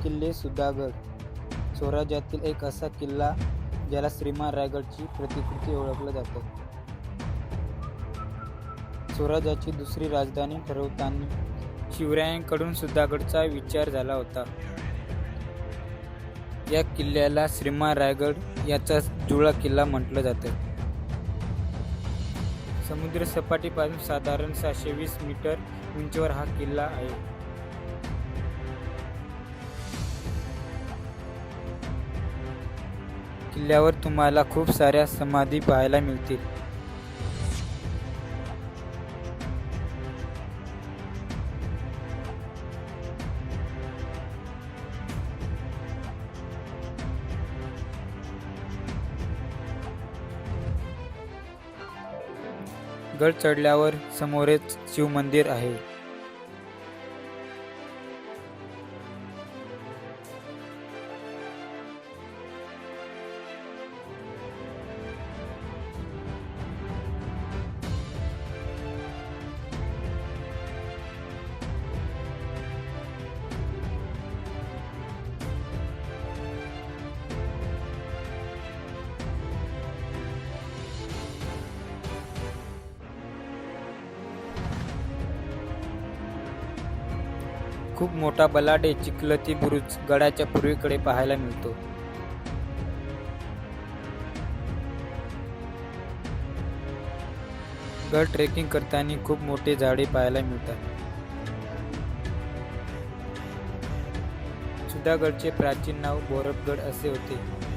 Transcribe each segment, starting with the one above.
किल्ले सुधागड स्वराज्यातील एक असा किल्ला ज्याला श्रीमान रायगडची प्रतिकृती ओळखलं जातं. स्वराज्याची दुसरी राजधानी ठरवताना शिवरायांकडून सुधागडचा विचार झाला होता. या किल्ल्याला श्रीमान रायगड याचा जुळा किल्ला म्हटलं जातं. समुद्र सपाटीपासून साधारण 620 मीटर उंचीवर हा किल्ला आहे. किल्ल्यावर तुम्हाला खूप साऱ्या समाधी पाहायला मिळतील. गड चढल्यावर समोरच शिवमंदिर आहे. खूप मोठा बलाढ्य चिखलती बुरुज गडाच्या पूर्वेकडे पाहायला मिळतो. गड ट्रेकिंग करताना खूप मोठे झाडे पाहायला मिळतात. सुधागडचे प्राचीन नाव बोरफगड असे होते.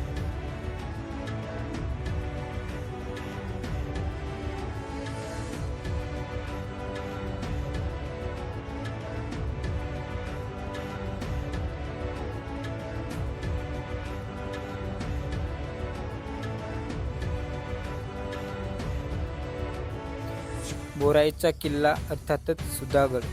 बोराईचा किल्ला अर्थातच सुधागड.